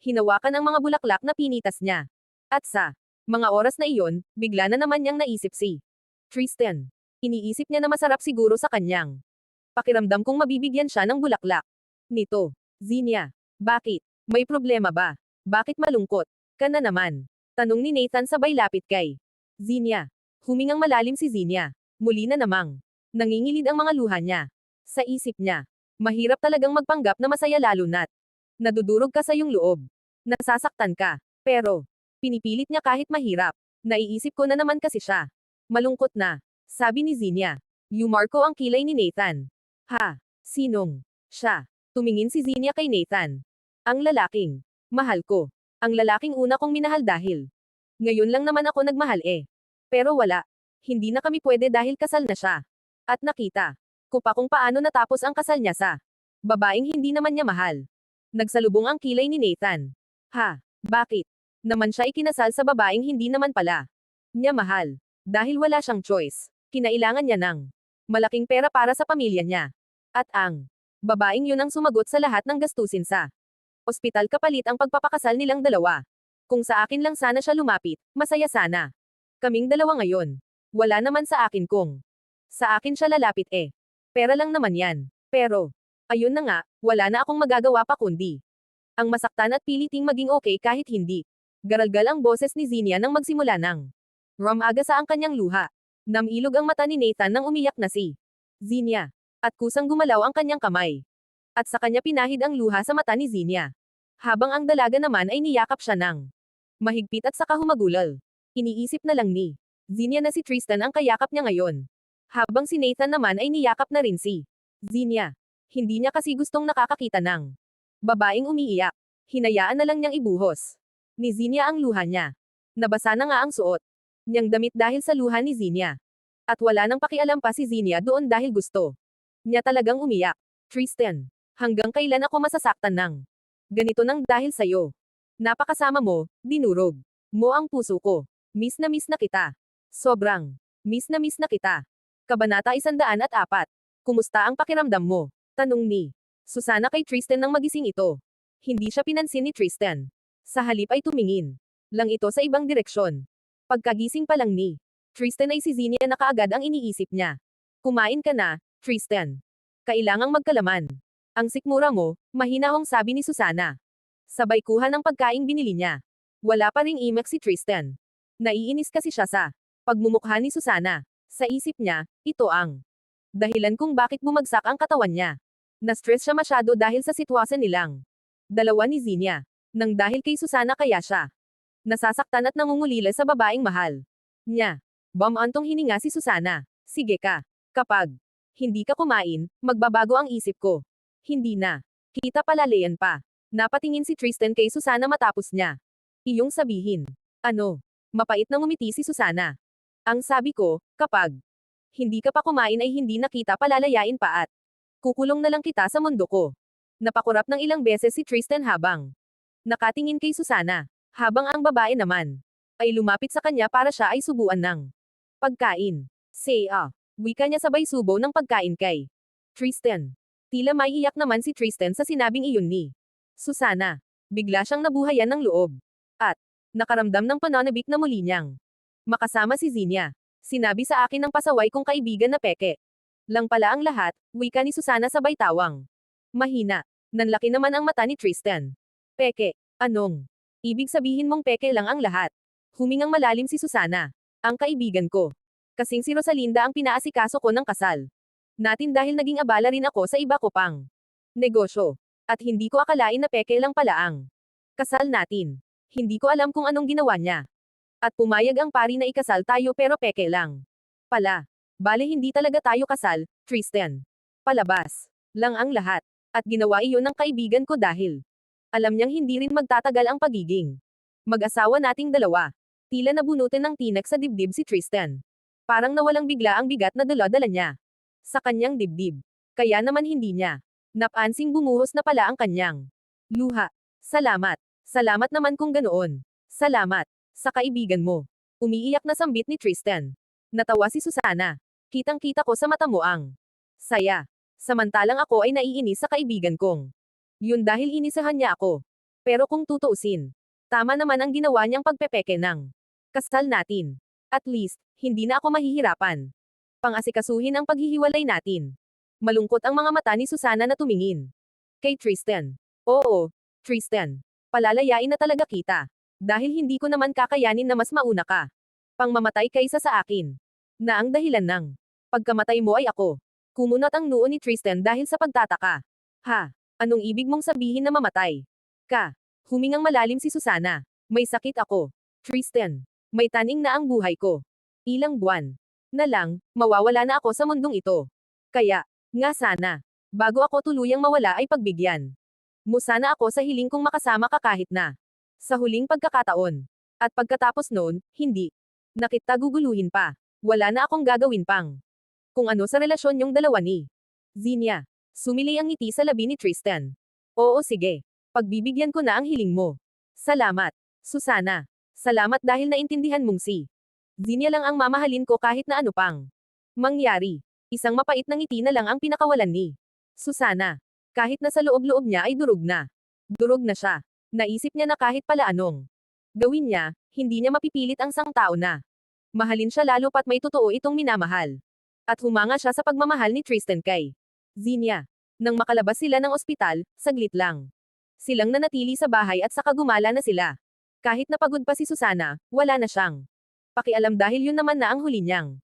hinawakan ang mga bulaklak na pinitas niya. At sa mga oras na iyon, bigla na naman niyang naisip si Tristan. Iniisip niya na masarap siguro sa kanyang Pakiramdam kong mabibigyan siya ng bulaklak. Nito. Zinia. Bakit? May problema ba? Bakit malungkot? Ka na naman. Tanong ni Nathan sabay lapit kay Zinia. Humingang malalim si Zinia. Muli na namang. Nangingilid ang mga luha niya. Sa isip niya. Mahirap talagang magpanggap na masaya lalo na't nadudurog ka sa iyong loob. Nasasaktan ka. Pero, pinipilit niya kahit mahirap. Naiisip ko na naman kasi siya. Malungkot na. Sabi ni Zinia. Yumar ko ang kilay ni Nathan. Ha? Sinong? Siya. Tumingin si Zinia kay Nathan. Ang lalaking. Mahal ko. Ang lalaking una kong minahal dahil. Ngayon lang naman ako nagmahal eh. Pero wala. Hindi na kami pwede dahil kasal na siya. At nakita ko pa kung paano natapos ang kasal niya sa babaeng hindi naman niya mahal. Nagsalubong ang kilay ni Nathan. Ha? Bakit? Naman siya ikinasal sa babaeng hindi naman pala niya mahal. Dahil wala siyang choice. Kinailangan niya ng malaking pera para sa pamilya niya. At ang babaeng yun ang sumagot sa lahat ng gastusin sa ospital kapalit ang pagpapakasal nilang dalawa. Kung sa akin lang sana siya lumapit, masaya sana. Kaming dalawa ngayon. Wala naman sa akin kung sa akin siya lalapit eh. Pera lang naman yan. Pero, ayun na nga, wala na akong magagawa pa kundi ang masaktan at piliting maging okay kahit hindi. Garalgal ang boses ni Zinia nang magsimula ng rumaga sa ang kanyang luha. Namilog ang mata ni Nathan nang umiyak na si Zinia. At kusang gumalaw ang kanyang kamay. At sa kanya pinahid ang luha sa mata ni Zinia. Habang ang dalaga naman ay niyakap siya ng mahigpit at saka humagulal. Iniisip na lang ni Zinia na si Tristan ang kayakap niya ngayon. Habang si Nathan naman ay niyakap na rin si Zinia. Hindi niya kasi gustong nakakakita ng babaeng umiiyak. Hinayaan na lang niyang ibuhos ni Zinia ang luha niya. Nabasa na nga ang suot niyang damit dahil sa luha ni Zinia. At wala nang pakialam pa si Zinia doon dahil gusto niya talagang umiyak. Tristan, hanggang kailan ako masasaktan ng ganito nang dahil sa'yo? Napakasama mo, dinurog mo ang puso ko. Miss na kita. Sobrang miss na kita. Kabanata 104. Kumusta ang pakiramdam mo? Tanong ni Susana kay Tristan nang magising ito. Hindi siya pinansin ni Tristan. Sa halip ay tumingin lang ito sa ibang direksyon. Pagkagising pa lang ni Tristan ay si Zinia na kaagad ang iniisip niya. Kumain ka na, Tristan. Kailangang magkalaman. Ang sikmura mo, mahinahong sabi ni Susana. Sabay kuha ng pagkaing binili niya. Wala pa ring imak si Tristan. Naiinis kasi siya sa pagmumukha ni Susana. Sa isip niya, ito ang dahilan kung bakit bumagsak ang katawan niya. Na-stress siya masyado dahil sa sitwasyon nilang dalawa ni Zinia. Nang dahil kay Susana kaya siya nasasaktan at nangungulila sa babaeng mahal niya. Bumantong hininga si Susana. Sige ka. Kapag hindi ka kumain, magbabago ang isip ko. Hindi na. Kita palalayan pa. Napatingin si Tristan kay Susana matapos niya iyong sabihin. Ano? Mapait na ngumiti si Susana. Ang sabi ko, kapag hindi ka pa kumain ay hindi na kita palalayain pa at kukulong na lang kita sa mundo ko. Napakurap ng ilang beses si Tristan habang nakatingin kay Susana. Habang ang babae naman ay lumapit sa kanya para siya ay subuan ng pagkain. Wika niya sabay subo ng pagkain kay Tristan. Tila maiiyak naman si Tristan sa sinabing iyon ni Susana. Bigla siyang nabuhayan ng loob. At nakaramdam ng pananabik na muli niyang makasama si Zinia. Sinabi sa akin ng pasaway kong kaibigan na peke lang pala ang lahat, wika ni Susana sabay tawang mahina. Nanlaki naman ang mata ni Tristan. Peke, anong ibig sabihin mong peke lang ang lahat? Humingang malalim si Susana. Ang kaibigan ko. Kasing si Rosalinda ang pinaasikaso ko ng kasal natin dahil naging abala rin ako sa iba ko pang negosyo. At hindi ko akalain na peke lang pala ang kasal natin. Hindi ko alam kung anong ginawa niya. At pumayag ang pari na ikasal tayo pero peke lang pala. Bale hindi talaga tayo kasal, Tristan. Palabas lang ang lahat. At ginawa iyon ng kaibigan ko dahil alam niyang hindi rin magtatagal ang pagiging mag-asawa nating dalawa. Tila nabunutin ng tinak sa dibdib si Tristan. Parang nawalang bigla ang bigat na dala-dala niya sa kanyang dibdib. Kaya naman hindi niya napansing bumuhos na pala ang kanyang luha. Salamat. Salamat naman kung ganoon. Salamat sa kaibigan mo. Umiiyak na sambit ni Tristan. Natawa si Susana. Kitang-kita ko sa mata mo ang saya. Samantalang ako ay naiinis sa kaibigan kong yun dahil inisahan niya ako. Pero kung tutuusin, tama naman ang ginawa niyang pagpepeke ng kasal natin. At least, hindi na ako mahihirapan. Pang-asikasuhin ang paghihiwalay natin. Malungkot ang mga mata ni Susana na tumingin kay Tristan. Oo, Tristan. Palalayain na talaga kita. Dahil hindi ko naman kakayanin na mas mauna ka pang mamatay kaysa sa akin. Na ang dahilan ng pagkamatay mo ay ako. Kumunat ang noo ni Tristan dahil sa pagtataka. Ha? Anong ibig mong sabihin na mamatay? Ka. Humingang malalim si Susana. May sakit ako. Tristan. May taning na ang buhay ko. Ilang buwan na lang, mawawala na ako sa mundong ito. Kaya, nga sana, bago ako tuluyang mawala ay pagbigyan mo sana ako sa hiling kong makasama ka kahit na sa huling pagkakataon. At pagkatapos noon, hindi na kita guguluhin pa. Wala na akong gagawin pang kung ano sa relasyon yung dalawa ni Zinia. Sumilay ang ngiti sa labi ni Tristan. Oo sige. Pagbibigyan ko na ang hiling mo. Salamat, Susana. Salamat dahil naintindihan mong si Zinia lang ang mamahalin ko kahit na ano pang mangyari. Isang mapait na ngiti na lang ang pinakawalan ni Susana. Kahit na sa loob-loob niya ay durog na. Durog na siya. Naisip niya na kahit pala anong gawin niya, hindi niya mapipilit ang sang tao na mahalin siya lalo pat may totoo itong minamahal. At humanga siya sa pagmamahal ni Tristan kay Zinia. Nang makalabas sila ng ospital, saglit lang silang nanatili sa bahay at saka gumala na sila. Kahit napagod pa si Susana, wala na siyang pakialam dahil yun naman na ang huli niyang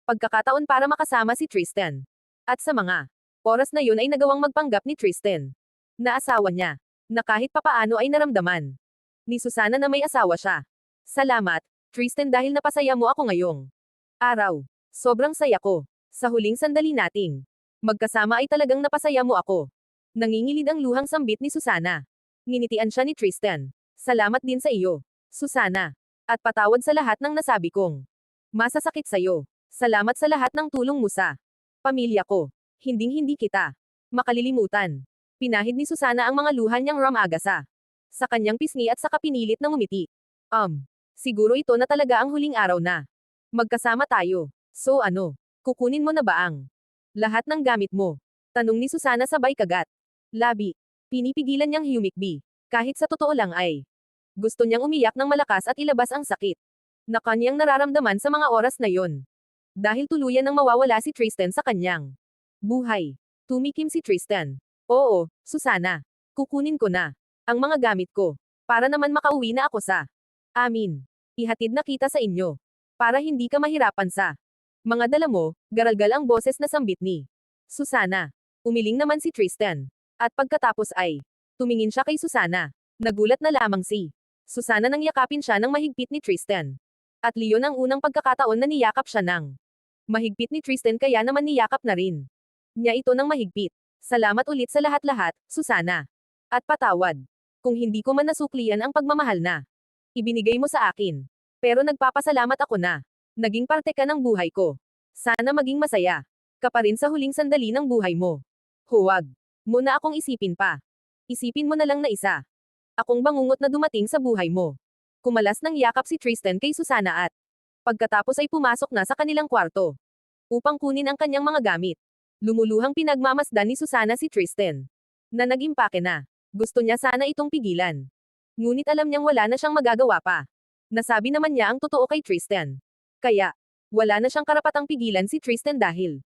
pagkakataon para makasama si Tristan. At sa mga oras na yun ay nagawang magpanggap ni Tristan na asawa niya, na kahit papaano ay naramdaman ni Susana na may asawa siya. Salamat, Tristan dahil napasaya mo ako ngayong araw. Sobrang saya ko. Sa huling sandali nating magkasama ay talagang napasaya mo ako. Nangingilid ang luhang sambit ni Susana. Nginitian siya ni Tristan. Salamat din sa iyo, Susana. At patawad sa lahat ng nasabi kong masasakit sa'yo. Salamat sa lahat ng tulong mo sa pamilya ko. Hinding-hindi kita makalilimutan. Pinahid ni Susana ang mga luha niyang ramagasa sa kanyang pisngi at saka pinilit na ngumiti. Siguro ito na talaga ang huling araw na magkasama tayo. So ano, kukunin mo na ba ang lahat ng gamit mo? Tanong ni Susana sabay kagat labi. Pinipigilan niyang humikbi. Kahit sa totoo lang ay gusto niyang umiyak ng malakas at ilabas ang sakit na kanyang nararamdaman sa mga oras na yon. Dahil tuluyan nang mawawala si Tristan sa kanyang buhay. Tumikim si Tristan. Oo, Susana. Kukunin ko na ang mga gamit ko para naman makauwi na ako sa amin. Ihatid na kita sa inyo para hindi ka mahirapan sa mga dala mo. Garalgal ang boses na sambit ni Susana. Umiling naman si Tristan. At pagkatapos ay tumingin siya kay Susana. Nagulat na lamang si Susana nang yakapin siya ng mahigpit ni Tristan. At liyon ang unang pagkakataon na niyakap siya ng mahigpit ni Tristan kaya naman niyakap na rin niya ito ng mahigpit. Salamat ulit sa lahat-lahat, Susana. At patawad kung hindi ko man nasuklian ang pagmamahal na ibinigay mo sa akin. Pero nagpapasalamat ako na naging parte ka ng buhay ko. Sana maging masaya ka pa rin sa huling sandali ng buhay mo. Huwag mo na akong isipin pa. Isipin mo na lang na isa akong bangungot na dumating sa buhay mo. Kumalas ng yakap si Tristan kay Susana at pagkatapos ay pumasok na sa kanilang kwarto upang kunin ang kanyang mga gamit. Lumuluhang pinagmamasdan ni Susana si Tristan na nag-impake na. Gusto niya sana itong pigilan. Ngunit alam niyang wala na siyang magagawa pa. Nasabi naman niya ang totoo kay Tristan. Kaya, wala na siyang karapatang pigilan si Tristan dahil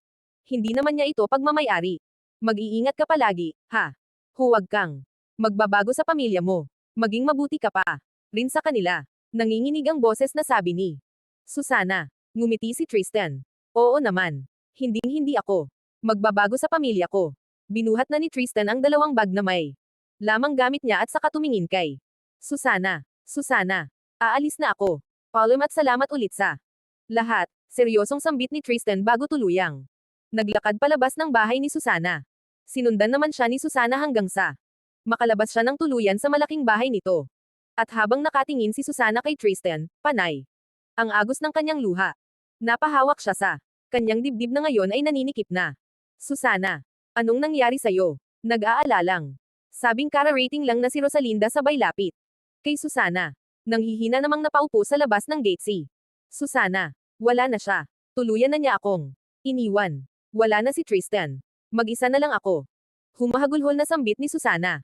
hindi naman niya ito pagmamayari. Mag-iingat ka palagi, ha? Huwag kang magbabago sa pamilya mo. Maging mabuti ka pa rin sa kanila. Nanginginig ang boses na sabi ni Susana. Ngumiti si Tristan. Oo naman. Hinding-hindi ako magbabago sa pamilya ko. Binuhat na ni Tristan ang dalawang bag na may lamang gamit niya at saka tumingin kay Susana. Susana. Aalis na ako. Paalam at salamat ulit sa lahat. Seryosong sambit ni Tristan bago tuluyang naglakad palabas ng bahay ni Susana. Sinundan naman siya ni Susana hanggang sa makalabas siya ng tuluyan sa malaking bahay nito. At habang nakatingin si Susana kay Tristan, panay ang agos ng kanyang luha. Napahawak siya sa kanyang dibdib na ngayon ay naninikip na. Susana, anong nangyari sa'yo? Nag-aalalang. Sabing kara-rating lang na si Rosalinda sabay lapit kay Susana. Nanghihina namang napaupo sa labas ng gate si Susana. Wala na siya. Tuluyan na niya akong iniwan. Wala na si Tristan. Mag-isa na lang ako. Humahagulhol na sambit ni Susana.